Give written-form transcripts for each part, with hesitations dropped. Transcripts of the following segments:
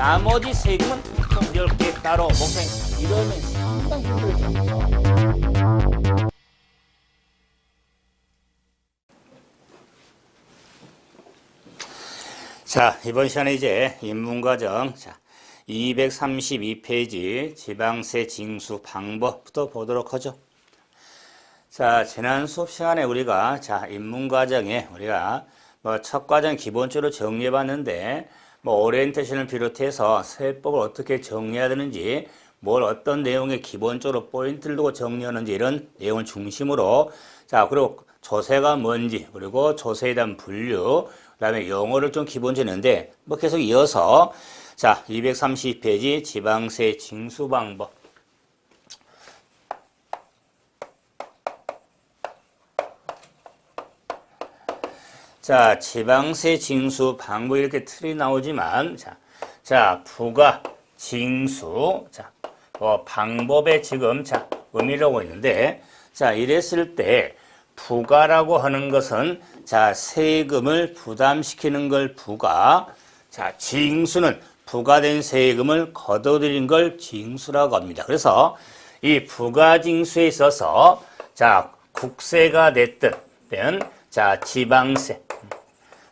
나머지 세금은 총 10개 따로 목생. 이러면 상당히 힘들죠. 자, 이번 시간에 이제 인문과정 232페이지 지방세 징수 방법부터 보도록 하죠. 자, 지난 수업 시간에 우리가 인문과정에 우리가 첫 과정 기본적으로 정리해 봤는데 오리엔테이션을 비롯해서 세법을 어떻게 정리해야 되는지 뭘 어떤 내용에 기본적으로 포인트를 두고 정리하는지 이런 내용을 중심으로 그리고 조세가 뭔지 그리고 조세에 대한 분류 그다음에 영어를 좀 기본적으로 했는데 계속 이어서 230페이지 지방세 징수 방법. 지방세 징수 방법 이렇게 틀이 나오지만 부과 징수 방법에 지금 의미라고 있는데 이랬을 때 부과라고 하는 것은 세금을 부담시키는 걸 부과, 징수는 부과된 세금을 걷어들인 걸 징수라고 합니다. 그래서 이 부가징수에 있어서 국세가 됐든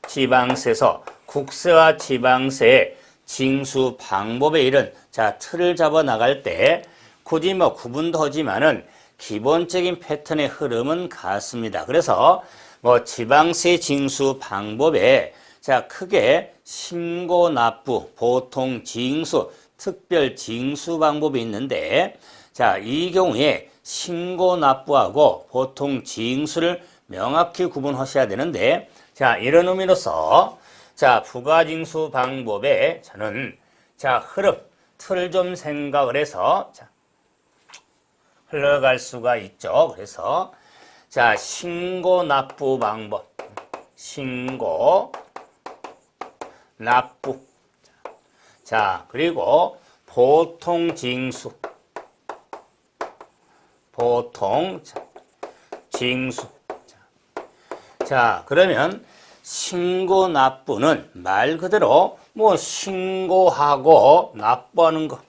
지방세에서 국세와 지방세의 징수 방법에 이런 틀을 잡아 나갈 때 굳이 구분도 하지만은 기본적인 패턴의 흐름은 같습니다. 그래서 지방세 징수 방법에 크게 신고 납부, 보통 징수, 특별 징수 방법이 있는데 이 경우에 신고 납부하고 보통 징수를 명확히 구분하셔야 되는데 이런 의미로서 부가징수 방법에 저는 흐름, 틀을 좀 생각을 해서 흘러갈 수가 있죠. 그래서 신고 납부 방법, 신고 납부, 그리고 보통 징수, 보통 징수. 그러면 신고 납부는 말 그대로 신고하고 납부하는 거.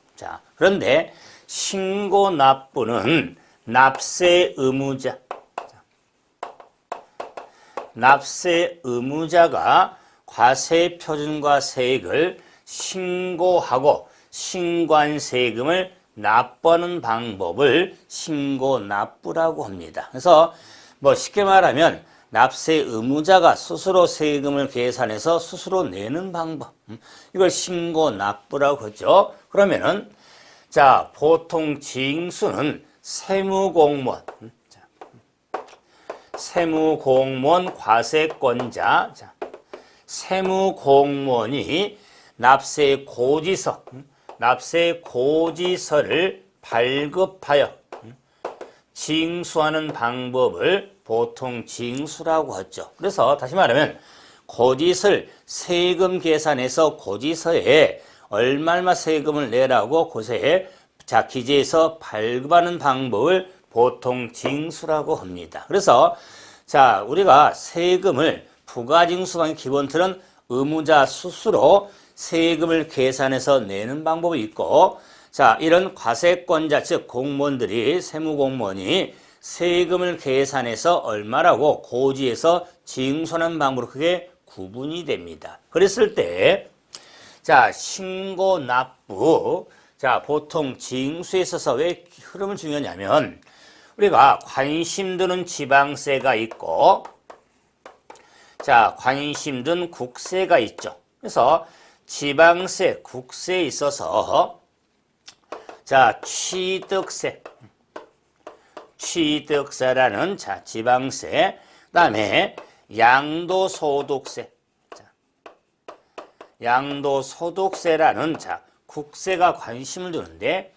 그런데 신고 납부는 납세 의무자. 납세 의무자가 과세표준과 세액을 신고하고 신고한 세금을 납부하는 방법을 신고 납부라고 합니다. 그래서 쉽게 말하면 납세 의무자가 스스로 세금을 계산해서 스스로 내는 방법. 이걸 신고 납부라고 하죠. 그러면은 보통 징수는 세무공무원, 세무공무원 과세권자, 세무공무원이 납세고지서를 발급하여 징수하는 방법을 보통 징수라고 하죠. 그래서 다시 말하면 고지서를 세금 계산해서 고지서에 얼마나 세금을 내라고 고세에 기재해서 발급하는 방법을 보통 징수라고 합니다. 그래서 우리가 세금을 부가징수방의 기본 틀은 의무자 스스로 세금을 계산해서 내는 방법이 있고 이런 과세권자 즉 공무원들이 세무공무원이 세금을 계산해서 얼마라고 고지해서 징수하는 방법으로 그게 구분이 됩니다. 그랬을 때 신고 납부 보통 징수에 있어서 왜 흐름은 중요하냐면 우리가 관심 두는 지방세가 있고 관심 둔 국세가 있죠. 그래서 지방세, 국세에 있어서 취득세라는 지방세, 그다음에 양도소득세라는 국세가 관심을 두는데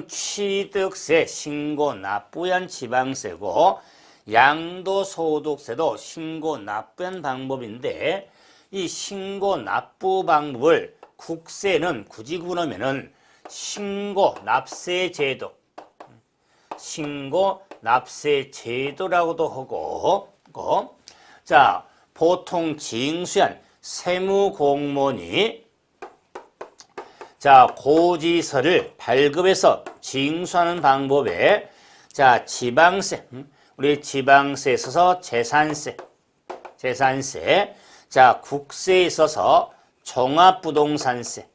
취득세, 신고 납부한 지방세고 양도소득세도 신고 납부한 방법인데 이 신고 납부 방법을 국세는 굳이 구분하면은 신고 납세 제도라고도 하고 보통 징수한 세무공무원이 자, 고지서를 발급해서 징수하는 방법에 자, 지방세, 우리 지방세에 있어서 재산세, 자, 국세에 있어서 종합부동산세,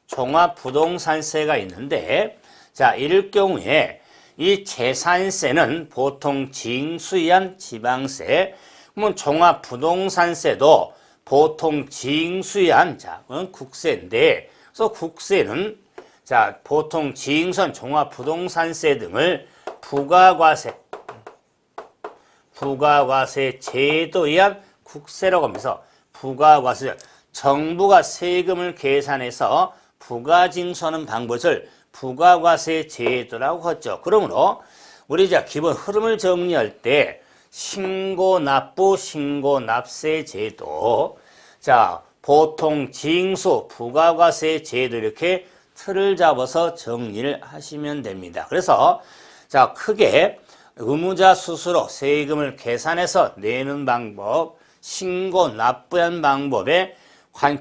종합부동산세가 있는데 자, 이럴 경우에 이 재산세는 보통 징수에 의한 지방세, 그러면 종합부동산세도 보통 징수에 의한 자, 국세인데, 그래서 국세는 자, 보통 징수한 종합부동산세 등을 부가과세 제도에 의한 국세라고 하면서 부가과세, 정부가 세금을 계산해서 부가징수하는 방법을 부가과세 제도라고 하죠. 그러므로 우리 자 기본 흐름을 정리할 때 신고납부, 신고납세 제도, 자 보통 징수, 부가과세 제도 이렇게 틀을 잡아서 정리를 하시면 됩니다. 그래서 자 크게 의무자 스스로 세금을 계산해서 내는 방법, 신고납부한 방법에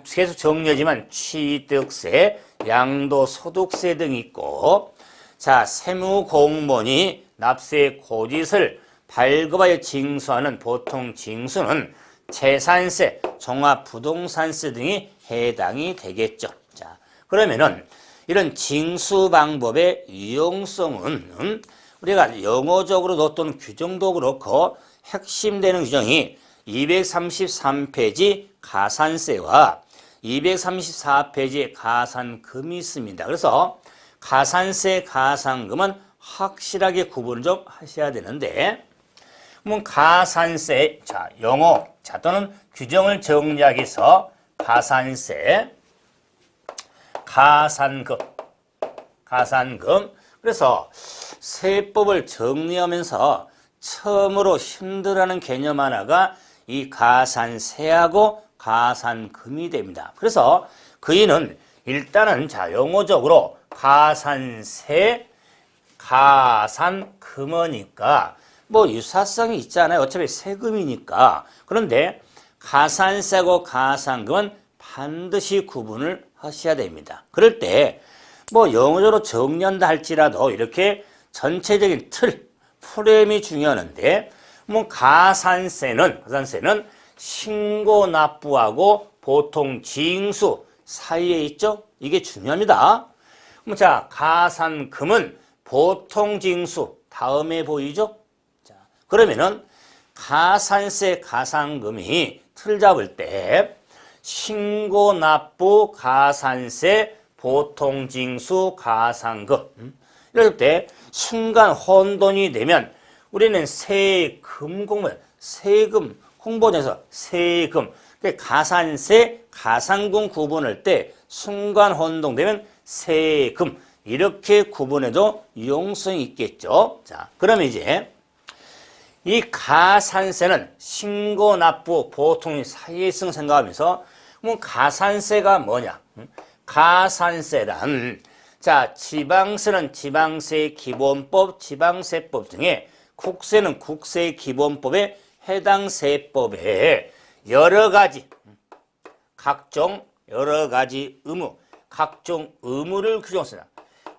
계속 정리하지만 취득세, 양도소득세 등이 있고, 자 세무공무원이 납세 고짓을 발급하여 징수하는 보통 징수는 재산세, 종합부동산세 등이 해당이 되겠죠. 자 그러면은 이런 징수 방법의 유용성은 우리가 영어적으로도 또는 규정도 그렇고 핵심되는 규정이 233페이지 가산세와 234페이지에 가산금이 있습니다. 그래서 가산세, 가산금은 확실하게 구분을 좀 하셔야 되는데, 그러면 가산세, 자 영어, 자 또는 규정을 정리하기 위해서 가산세, 가산금. 그래서 세법을 정리하면서 처음으로 힘들어하는 개념 하나가 이 가산세하고 가산금이 됩니다. 그래서 그이는 일단은 자 영어적으로 가산세, 가산금이니까 뭐 유사성이 있잖아요. 어차피 세금이니까. 그런데 가산세하고 가산금은 반드시 구분을 하셔야 됩니다. 그럴 때 뭐 영어적으로 정리한다 할지라도 이렇게 전체적인 틀, 프레임이 중요한데, 뭐 가산세는 신고납부하고 보통 징수 사이에 있죠. 이게 중요합니다. 그럼 자 가산금은 보통 징수 다음에 보이죠. 자 그러면은 가산세, 가산금이 틀 잡을 때 신고납부, 가산세, 보통 징수, 가산금 이럴 때 순간 혼돈이 되면 우리는 세금 공부는 세금 홍보전에서 세금, 가산세, 가산금 구분할 때 순간 혼동되면 세금 이렇게 구분해도 유용성이 있겠죠. 자, 그러면 이제 이 가산세는 신고납부, 보통 사이에 있음 생각하면서 그럼 가산세가 뭐냐? 가산세란 자 지방세는 지방세기본법, 지방세법 중에 국세는 국세기본법에 해당 세법에 각종 의무, 각종 의무를 규정했습니다.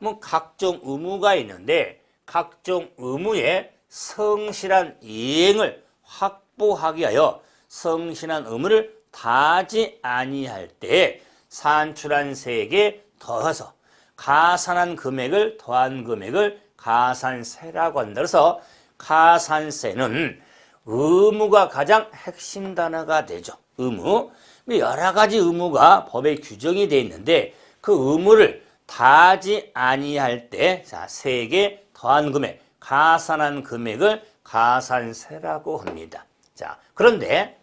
뭐 각종 의무가 있는데 각종 의무의 성실한 이행을 확보하기 위하여 성실한 의무를 다하지 아니할 때 산출한 세액에 더해서 가산한 금액을 더한 금액을 가산세라고 한다. 그래서 가산세는 의무가 가장 핵심 단어가 되죠. 의무. 여러 가지 의무가 법에 규정이 되어 있는데 그 의무를 다하지 아니할 때 자, 세액에 더한 금액, 가산한 금액을 가산세라고 합니다. 자, 그런데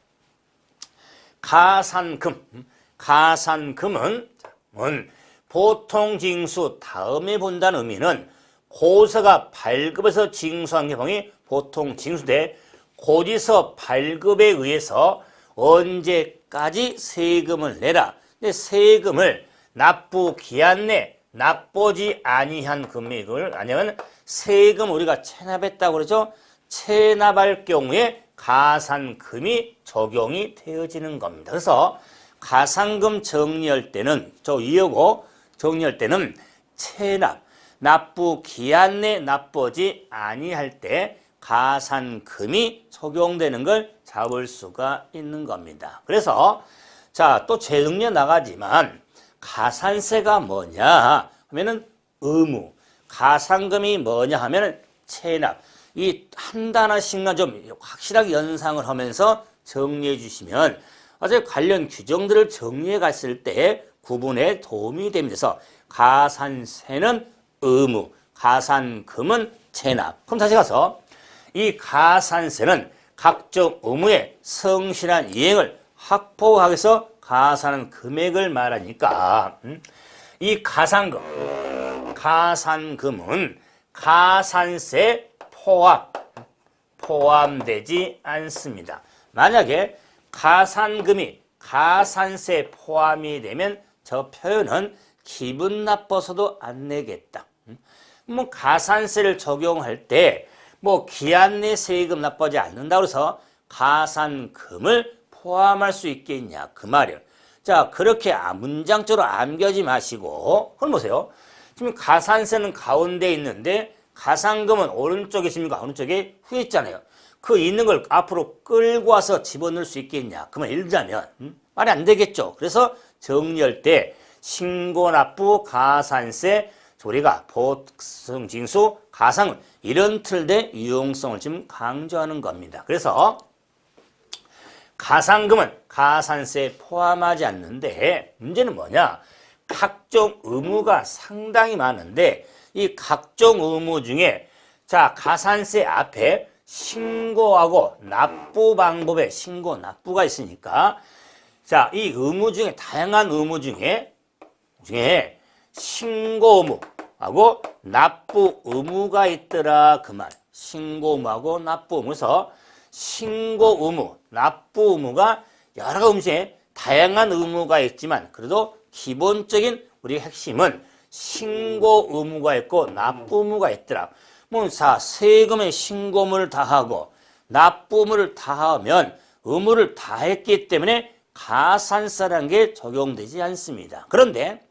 가산금은 보통 징수 다음에 본다는 의미는 고서가 발급해서 징수한 경우에 보통 징수돼 고지서 발급에 의해서 언제까지 세금을 내라. 근데 세금을 납부 기한 내 납부지 아니한 금액을 아니면 세금 우리가 체납했다고 그러죠. 체납할 경우에 가산금이 적용이 되어지는 겁니다. 그래서 가산금 정리할 때는 저 이하고 정리할 때는 체납, 납부 기한 내 납부하지 아니할 때 가산금이 적용되는 걸 잡을 수가 있는 겁니다. 그래서 자, 또 재정리해 나가지만 가산세가 뭐냐 하면은 의무, 가산금이 뭐냐 하면은 체납. 이 한 단어씩만 좀 확실하게 연상을 하면서 정리해 주시면 아주 관련 규정들을 정리해 갔을 때 구분에 도움이 됩니다. 그래서 가산세는 의무, 가산금은 체납. 그럼 다시 가서 이 가산세는 각종 의무의 성실한 이행을 확보하기 위해서 가산한 금액을 말하니까 이 가산금은 가산세 포함되지 않습니다. 만약에 가산금이 가산세 포함이 되면 저 표현은 기분 나빠서도 안 내겠다. 뭐 가산세를 적용할 때 뭐 기한 내 세금 납부하지 않는다고 해서 가산금을 포함할 수 있겠냐 그 말이에요. 자, 그렇게 문장적으로 암기하지 마시고 그럼 보세요. 지금 가산세는 가운데 있는데 가산금은 오른쪽에 있습니까? 오른쪽에 후에 있잖아요. 그 있는 걸 앞으로 끌고 와서 집어넣을 수 있겠냐 그 말 읽자면 말이 안 되겠죠. 그래서 정리할 때 신고 납부 가산세 우리가 보증 징수 가상은 이런 틀의 유용성을 지금 강조하는 겁니다. 그래서 가산금은 가산세에 포함하지 않는데 문제는 뭐냐? 각종 의무가 상당히 많은데 이 각종 의무 중에 자 가산세 앞에 신고하고 납부 방법에 신고 납부가 있으니까 자 이 의무 중에 다양한 의무 중에 신고 의무하고 납부 의무가 있더라 그 말. 신고 의무하고 납부 의무에서 신고 의무, 납부 의무가 여러 가지 중에 다양한 의무가 있지만 그래도 기본적인 우리 핵심은 신고 의무가 있고 납부 의무가 있더라. 뭐 세금의 신고 의무를 다하고 납부 의무를 다하면 의무를 다했기 때문에 가산세라는 게 적용되지 않습니다. 그런데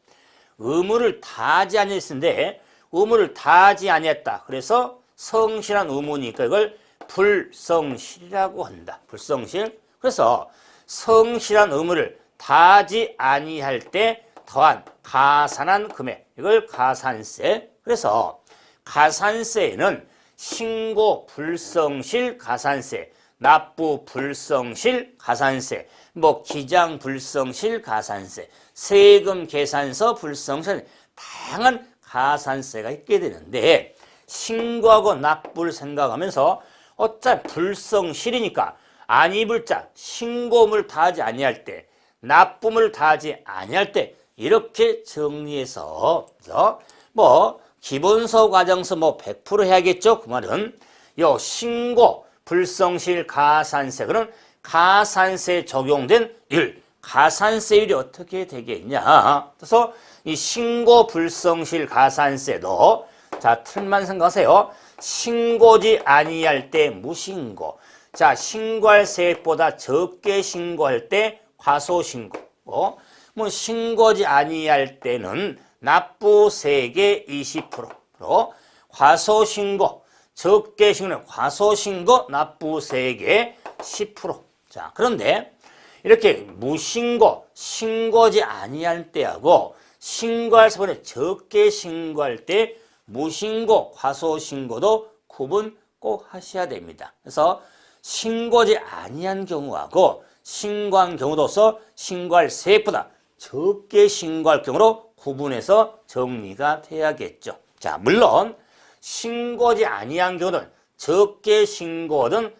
의무를 다하지 아니했는데 의무를 다하지 아니했다. 그래서 성실한 의무니까 이걸 불성실이라고 한다. 불성실. 그래서 성실한 의무를 다하지 아니할 때 더한 가산한 금액 이걸 가산세. 그래서 가산세에는 신고 불성실 가산세, 납부 불성실 가산세, 뭐 기장 불성실 가산세, 세금 계산서 불성실 다양한 가산세가 있게 되는데 신고하고 납부를 생각하면서 어차피 불성실이니까 아니불자 신고물을 다하지 아니할 때 납부물을 다하지 아니할 때 이렇게 정리해서 뭐 기본서 과정서 뭐 100% 해야겠죠. 그 말은 요 신고 불성실 가산세 그럼 가산세에 적용된 일 가산세율이 어떻게 되겠냐. 그래서 이 신고 불성실 가산세도 자 틀만 생각하세요. 신고지 아니할 때 무신고. 자 신고할 세액보다 적게 신고할 때 과소신고. 뭐 신고지 아니할 때는 납부세액의 20%로 과소신고 적게 신고는 과소신고 납부세액의 10%. 자 그런데 이렇게 무신고 신고지 아니할 때하고 신고할 세보다 적게 신고할 때 무신고 과소신고도 구분 꼭 하셔야 됩니다. 그래서 신고지 아니한 경우하고 신고한 경우도서 신고할 세액보다 적게 신고할 경우로 구분해서 정리가 돼야겠죠. 자, 물론 신고지 아니한 경우는 적게 신고하든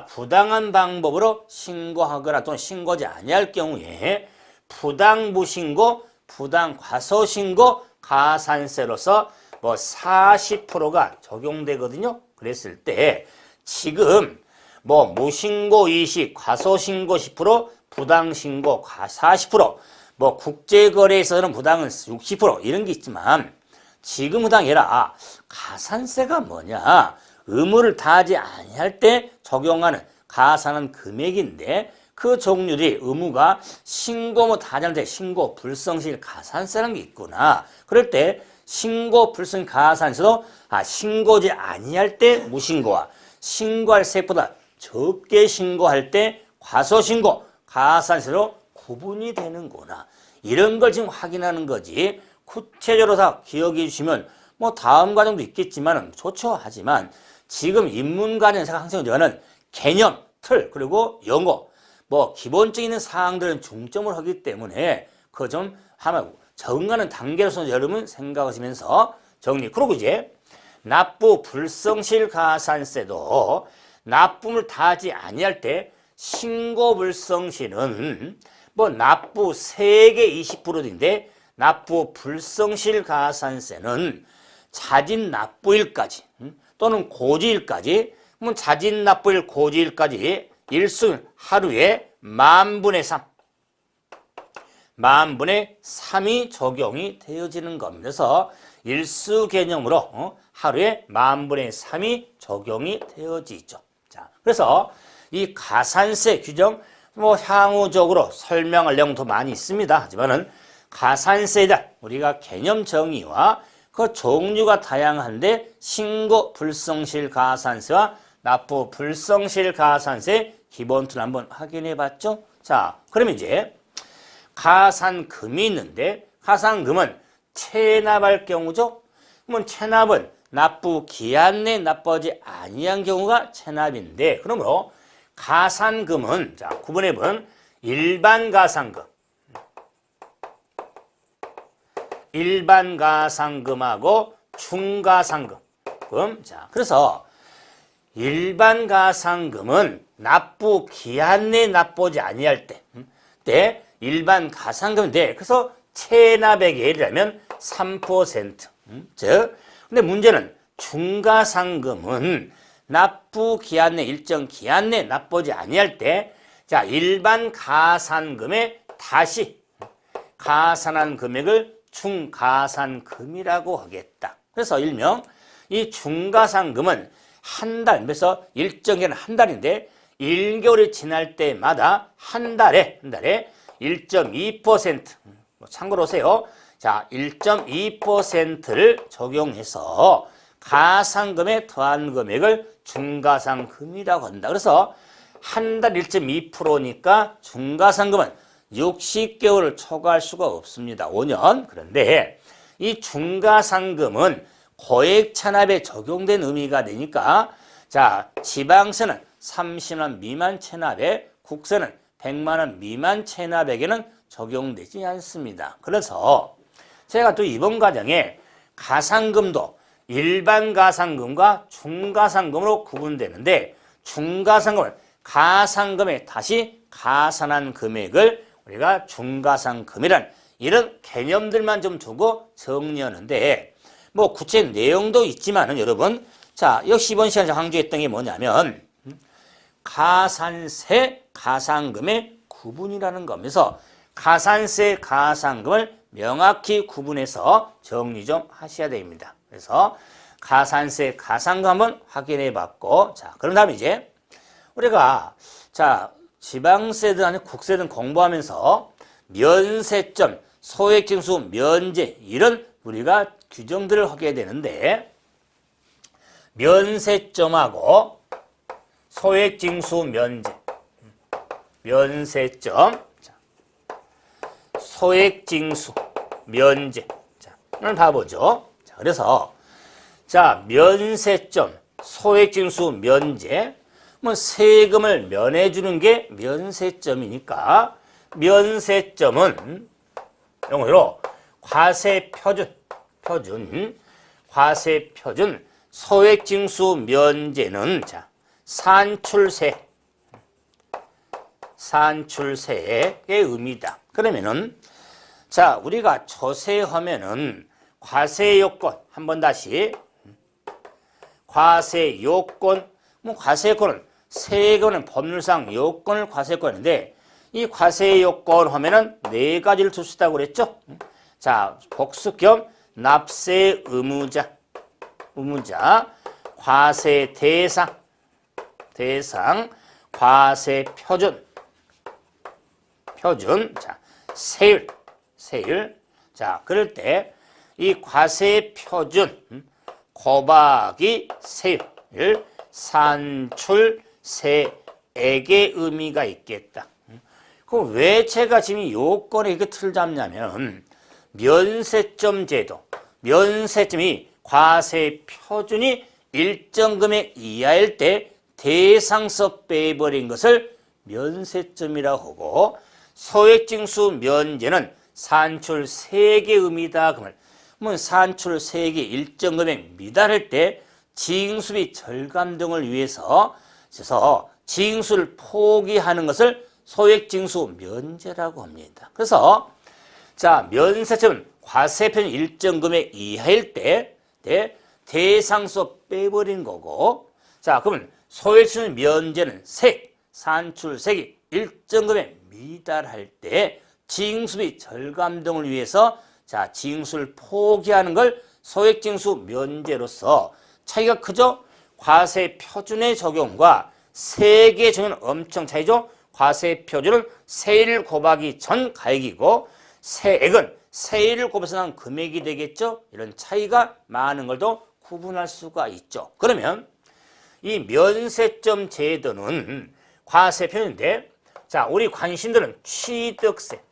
부당한 방법으로 신고하거나 또는 신고지 아니할 경우에 부당 무신고, 부당 과소신고 가산세로서 뭐 40%가 적용되거든요. 그랬을 때 지금 뭐 무신고 20, 과소신고 10%, 부당신고 40%, 뭐 국제거래에서는 부당은 60% 이런 게 있지만 지금 부당해라. 가산세가 뭐냐? 의무를 다하지 아니할 때 적용하는 가산한 금액인데 그 종류들이 의무가 신고 뭐 다자인데 신고 불성실 가산세라는 게 있구나. 그럴 때 신고 불성 가산세도 신고지 아니할 때 무신고와 신고할 세액보다 적게 신고할 때 과소신고 가산세로 구분이 되는구나. 이런 걸 지금 확인하는 거지. 구체적으로 다 기억해 주시면 뭐 다음 과정도 있겠지만 좋죠. 하지만 지금 인문과정에서 항상 저는 개념, 틀, 그리고 용어 뭐 기본적인 사항들은 중점을 하기 때문에 그거 좀 하면 적응하는 단계로서 여러분 생각하시면서 정리. 그리고 이제 납부 불성실 가산세도 납부를 다하지 아니할 때 신고 불성실은 뭐 납부 세액의 20%인데 납부 불성실 가산세는 자진 납부일까지 또는 고지일까지 그러면 자진 납부일 고지일까지 일순 하루에 10,000분의 3 10,000분의 3이 적용이 되어지는 겁니다. 그래서 일수 개념으로 하루에 10,000분의 3이 적용이 되어지죠. 자, 그래서 이 가산세 규정 뭐 향후적으로 설명할 내용도 많이 있습니다. 하지만은 가산세에 대한 우리가 개념 정의와 그 종류가 다양한데 신고 불성실 가산세와 납부 불성실 가산세 기본 틀 한번 확인해 봤죠? 자, 그럼 이제 가산금이 있는데 가산금은 체납할 경우죠. 그러면 체납은 납부 기한 내에 납부하지 아니한 경우가 체납인데 그러므로 가산금은 자, 구분해 보면 일반 가산금하고 중가산금. 자, 그래서 일반 가산금은 납부 기한 내에 납부하지 아니할 때 일반 가산금인데 그래서 체납액의 예를 들면 3%. 즉, 근데 문제는 중가상금은 납부 기한 내 일정 기한 내 납부하지 아니할 때, 자, 일반 가산금에 다시 가산한 금액을 중가산금이라고 하겠다. 그래서 일명 이 중가산금은 한 달, 그래서 일정 기간 한 달인데 1개월이 지날 때마다 한 달에 1.2% 참고로 하세요. 자, 1.2%를 적용해서 가산금에 더한 금액을 중가산금이라고 한다. 그래서 한 달 1.2%니까 중가산금은 60개월을 초과할 수가 없습니다. 5년. 그런데 이 중가산금은 고액 체납에 적용된 의미가 되니까 자, 지방세는 30만 미만 체납에 국세는 100만 원 미만 체납에게는 적용되지 않습니다. 그래서 제가 또 이번 과정에 가산금도 일반 가산금과 중가산금으로 구분되는데 중가산금은 가산금에 다시 가산한 금액을 우리가 중가산금이란 이런 개념들만 좀 두고 정리하는데 뭐 구체 내용도 있지만은 여러분 자 역시 이번 시간에 강조했던 게 뭐냐면 가산세 가산금의 구분이라는 거면서 가산세 가산금을 명확히 구분해서 정리 좀 하셔야 됩니다. 그래서 가산세 가산금 한번 확인해 봤고 자 그런 다음에 이제 우리가 자 지방세든 아니면 국세든 공부하면서 면세점, 소액징수 면제 이런 우리가 규정들을 하게 되는데 면세점하고 소액징수 면제 면세점 소액징수 면제 자, 한번 봐보죠. 자, 그래서 자 면세점 소액징수 면제 뭐 세금을 면해주는 게 면세점이니까 면세점은 영어로 과세표준 과세표준 소액징수 면제는 자 산출세의 의미다. 그러면은 자 우리가 조세하면은 과세요건 한번 다시 과세요건 뭐 과세요건은 세금은 법률상 요건을 과세요건인데 이 과세요건 하면은 네 가지를 둘 수 있다고 그랬죠. 자 복수 겸 납세 의무자 과세 대상 과세 표준 표준. 자, 세율. 자, 그럴 때 이 과세 표준 곱하기 세율 산출세액의 의미가 있겠다. 그럼 왜 제가 지금 이 요건에 이렇게 틀을 잡냐면 면세점 제도, 면세점이 과세 표준이 일정 금액 이하일 때 대상서 빼버린 것을 면세점이라고 하고 소액징수 면제는 산출세액의 의미다. 그러면 산출세액이 일정 금액 미달할 때 징수비 절감 등을 위해서 징수를 포기하는 것을 소액징수 면제라고 합니다. 그래서 자, 면세점은 과세표준 일정 금액 이하일 때 대상서 빼버린 거고, 자, 그러면 소액징수 면제는 산출세액이 일정 금액 미달할 때 징수비 절감 등을 위해서 자, 징수를 포기하는 걸 소액징수 면제로서 차이가 크죠? 과세 표준의 적용과 세액의 적용은 엄청 차이죠? 과세 표준은 세일 곱하기 전 가액이고 세액은 세일을 곱해서 난 금액이 되겠죠? 이런 차이가 많은 걸 더 구분할 수가 있죠. 그러면 이 면세점 제도는 과세 표준인데, 자, 우리 관심들은 취득세,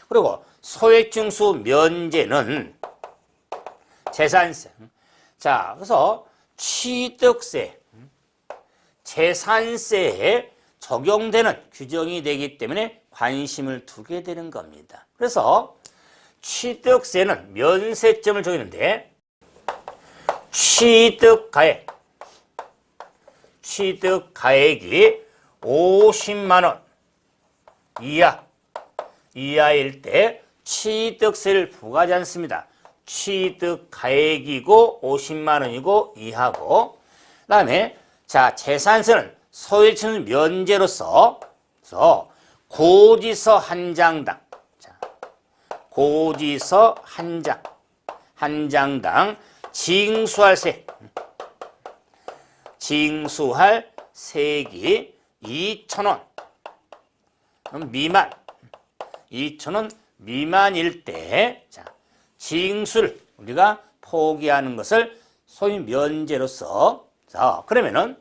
그리고 소액징수 면제는 재산세. 자, 그래서 취득세, 재산세에 적용되는 규정이 되기 때문에 관심을 두게 되는 겁니다. 그래서 취득세는 면세점을 적용하는데 취득가액이 50만 원 이하일 때 취득세를 부과하지 않습니다. 취득가액이고 50만 원이고 이하고, 그 다음에 자, 재산세는 소액징수 면제로서 고지서 한 장당, 자, 고지서 한 장당 징수할 세액이 2,000원 미만일 때, 자, 징수를 우리가 포기하는 것을 소위 면제로서, 자, 그러면은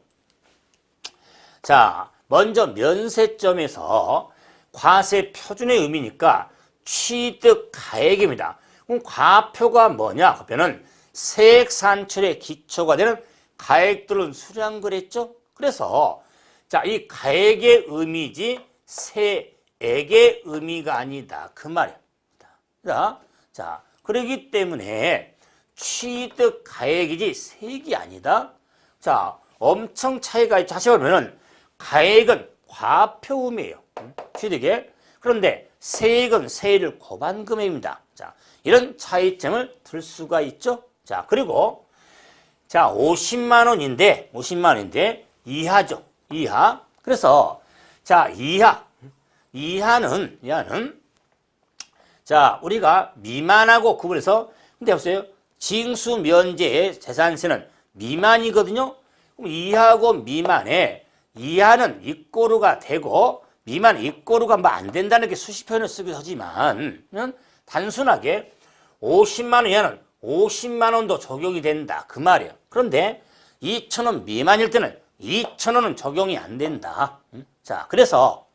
자, 먼저 면세점에서 과세 표준의 의미니까 취득가액입니다. 그럼 과표가 뭐냐? 과표는 세액 산출의 기초가 되는 가액들은 수량 그랬죠? 그래서 자, 이 가액의 의미지 세액의 의미가 아니다. 그 말이야. 자, 그렇기 때문에 취득가액이지 세액이 아니다. 자, 엄청 차이가 있죠. 다시 보면은 가액은 과표음이에요. 취득에. 그런데 세액은 세율을 곱한 금액입니다. 자, 이런 차이점을 둘 수가 있죠. 자, 그리고 자, 50만 원인데 이하죠. 이하. 그래서 자, 이하는 자, 우리가 미만하고 구분해서, 근데 보세요. 징수 면제의 재산세는 미만이거든요. 그럼 이하고 미만에 이하는 입고루가 되고 미만 입고루가 뭐 안 된다는 게 수식 표현을 쓰기도 하지만 단순하게 50만 원 이하는 50만 원도 적용이 된다. 그 말이에요. 그런데 2,000원 미만일 때는 2,000원은 적용이 안 된다. 자, 그래서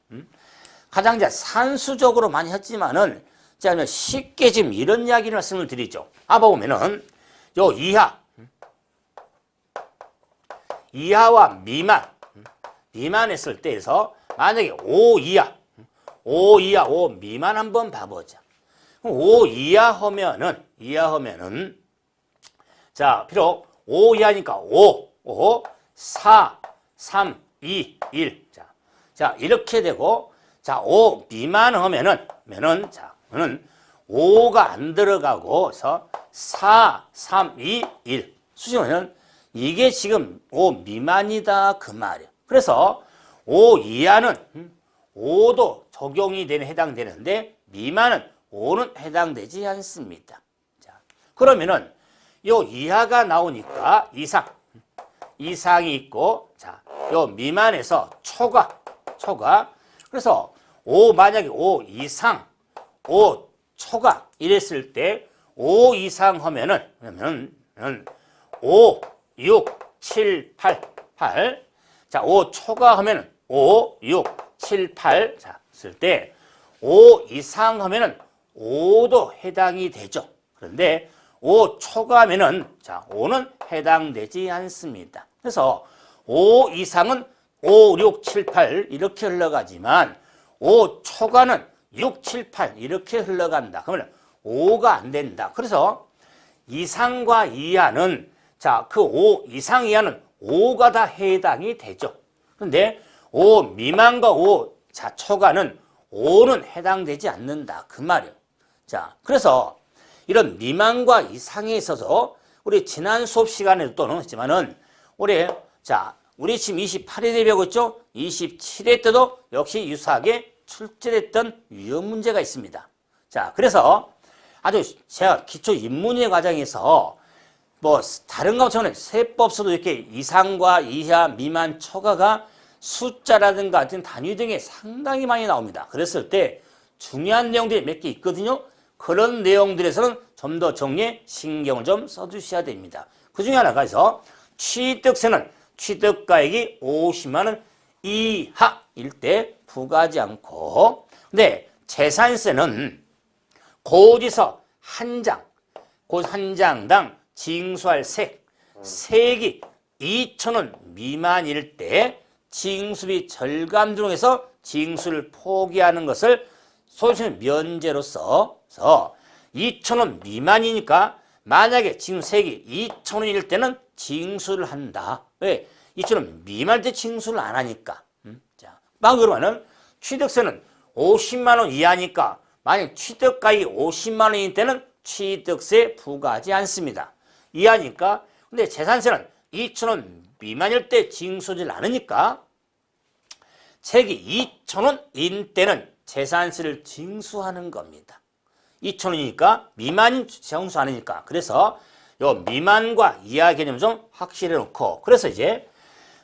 가장 이제 산수적으로 많이 했지만은 자, 쉽게 지금 이런 이야기를 말씀을 드리죠. 보면은 요 이하와 미만했을 때에서 만약에 5 미만 한번 봐보자. 그럼 5 이하 하면은 자, 비록 5 이하니까 5, 4, 3, 2, 1. 자, 이렇게 되고, 자, 5 미만 하면은 5가 안 들어가고, 그래서 4, 3, 2, 1. 수식하면 이게 지금 5 미만이다. 그 말이에요. 그래서 5 이하는 5도 적용이 되는, 해당되는데, 미만은 5는 해당되지 않습니다. 자, 그러면은, 요 이하가 나오니까 이상이 있고, 자, 요 미만에서 초과 초과. 그래서 만약에 5 이상, 5 초과 이랬을 때 5 이상 하면은 5, 6, 7, 8. 자, 5 초과 하면은 5, 6, 7, 8. 자, 쓸 때 5 이상 하면은 5도 해당이 되죠. 그런데 5 초과하면은 자, 5는 해당되지 않습니다. 그래서 5 이상은 5, 6, 7, 8 이렇게 흘러가지만 5 초과는 6, 7, 8 이렇게 흘러간다. 그러면 5가 안 된다. 그래서 이상과 이하는 자, 그 5 이상 이하는 5가 다 해당이 되죠. 그런데 5 미만과 5 자, 초과는 5는 해당되지 않는다. 그 말이에요. 자, 그래서 이런 미만과 이상에 있어서 우리 지난 수업 시간에도 또는 했지만은 우리 지금 28회 배웠죠? 27회 때도 역시 유사하게 출제됐던 유형 문제가 있습니다. 자, 그래서 아주 제가 기초 인문예 과정에서 뭐 다른 것처럼 세법서도 이렇게 이상과 이하, 미만, 초과가 숫자라든가 같은 단위 등에 상당히 많이 나옵니다. 그랬을 때 중요한 내용들이 몇 개 있거든요. 그런 내용들에서는 좀 더 정리에 신경을 좀 써주셔야 됩니다. 그 중에 하나가 있어 취득세는 취득가액이 50만 원 이하일 때 부과하지 않고, 근데 재산세는 고지서 한 장당 징수할 색이 2,000원 미만일 때 징수비 절감 등에서 징수를 포기하는 것을 소위 면제로서 2,000원 미만이니까 만약에 징수색이 2,000원일 때는 징수를 한다. 왜? 2,000원 미만일 때 징수를 안 하니까. 자, 그러면은 취득세는 50만 원 이하니까 만약 취득가액이 50만 원일 때는 취득세 부과하지 않습니다. 이하니까. 근데 재산세는 2,000원 미만일 때 징수를 않으니까 책이 2,000원인 때는 재산세를 징수하는 겁니다. 2,000원이니까 미만인 징수 않으니까. 그래서 요 미만과 이하 개념 좀 확실해 놓고, 그래서 이제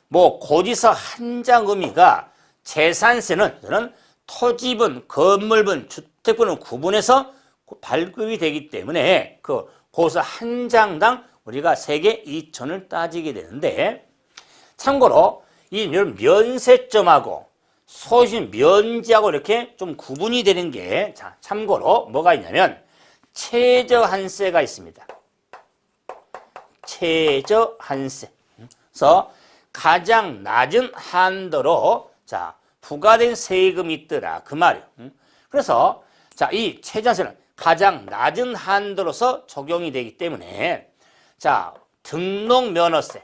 뭐 고지서 한 장 의미가 재산세는 저는 토지분, 건물분, 주택분을 구분해서 발급이 되기 때문에 그 고지서 한 장당 우리가 세계 2,000원을 따지게 되는데, 참고로 이 면세점하고 소신 면제하고 이렇게 좀 구분이 되는 게, 자, 참고로 뭐가 있냐면 최저한세가 있습니다. 최저한세. 그래서 가장 낮은 한도로 자, 부과된 세금이 있더라. 그 말이에요. 그래서 자, 이 최저한세는 가장 낮은 한도로서 적용이 되기 때문에 자, 등록면허세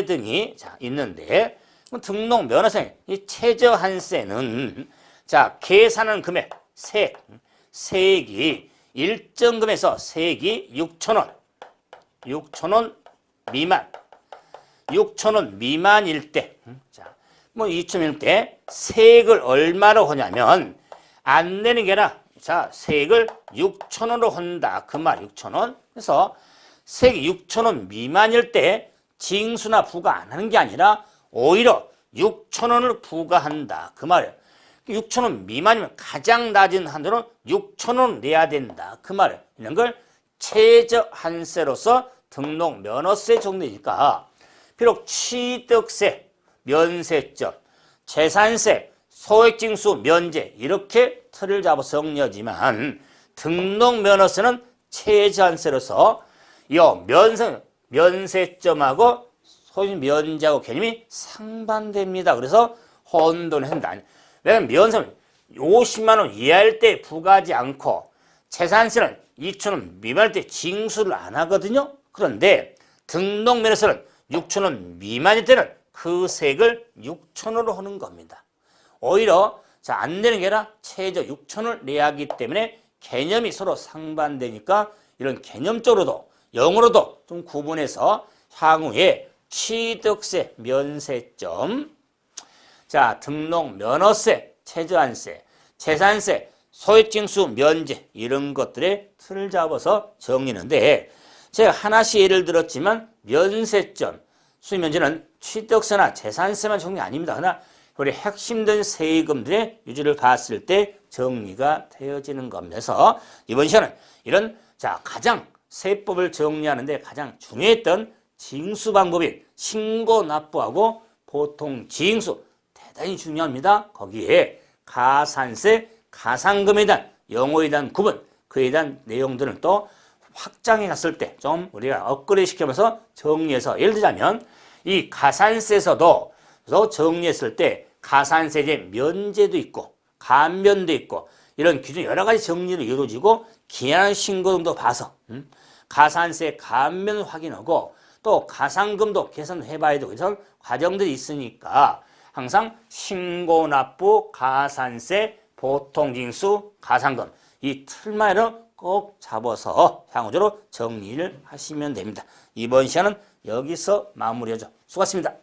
등이 자, 있는데, 등록면허세 이 최저한세는 자, 계산하는 금액 세액이 일정 금에서 세액이 6,000원 미만 6,000원 미만일 때, 자, 뭐 2,000원일 때 세액을 얼마로 하냐면 안 내는 게 아니라 자, 세액을 6,000원으로 한다. 그 말 6,000원. 그래서 세액이 6,000원 미만일 때 징수나 부과 안 하는 게 아니라 오히려 6,000원을 부과한다. 그 말이에요. 6,000원 미만이면 가장 낮은 한도는 6,000원 내야 된다. 그 말이에요. 이런 걸 최저한세로서 등록 면허세 정도니까 비록 취득세, 면세점, 재산세, 소액징수 면제 이렇게 틀을 잡아서 정리하지만 등록 면허세는 최저한세로서 이 면세점하고 소위 면제하고 개념이 상반됩니다. 그래서 혼돈을 한다. 왜냐하면 면세는 50만 원 이하일 때 부과하지 않고 재산세는 2,000원 미만일 때 징수를 안 하거든요. 그런데 등록 면허세는 6,000원 미만일 때는 그 세액을 6,000원으로 하는 겁니다. 오히려 자, 안 내는 게 아니라 최저 6,000원을 내야 하기 때문에 개념이 서로 상반되니까 이런 개념적으로도 영어로도 좀 구분해서 향후에 취득세, 면세점, 자, 등록 면허세, 최저한세, 재산세, 소액징수 면제 이런 것들의 틀을 잡아서 정리하는데 제가 하나씩 예를 들었지만 면세점, 수입 면제는 취득세나 재산세만 정리 아닙니다. 그러나 우리 핵심된 세금들의 유지를 봤을 때 정리가 되어지는 겁니다. 이번 시간은 이런 가장 세법을 정리하는데 가장 중요했던 징수 방법인 신고 납부하고 보통 징수 대단히 중요합니다. 거기에 가산세, 가상금에 대한 용어에 대한 구분, 그에 대한 내용들은 또 확장해 갔을 때 좀 우리가 업그레이드 시키면서 정리해서 예를 들자면 이 가산세에서도 정리했을 때 가산세제 면제도 있고 감면도 있고 이런 기준 여러 가지 정리로 이루어지고 기한 신고 등도 봐서 가산세 감면을 확인하고 또 가상금도 개선해 봐야 되고 이런 과정들이 있으니까 항상 신고 납부, 가산세, 보통징수, 가상금 이 틀만을 꼭 잡아서 향후적으로 정리를 하시면 됩니다. 이번 시간은 여기서 마무리하죠. 수고하셨습니다.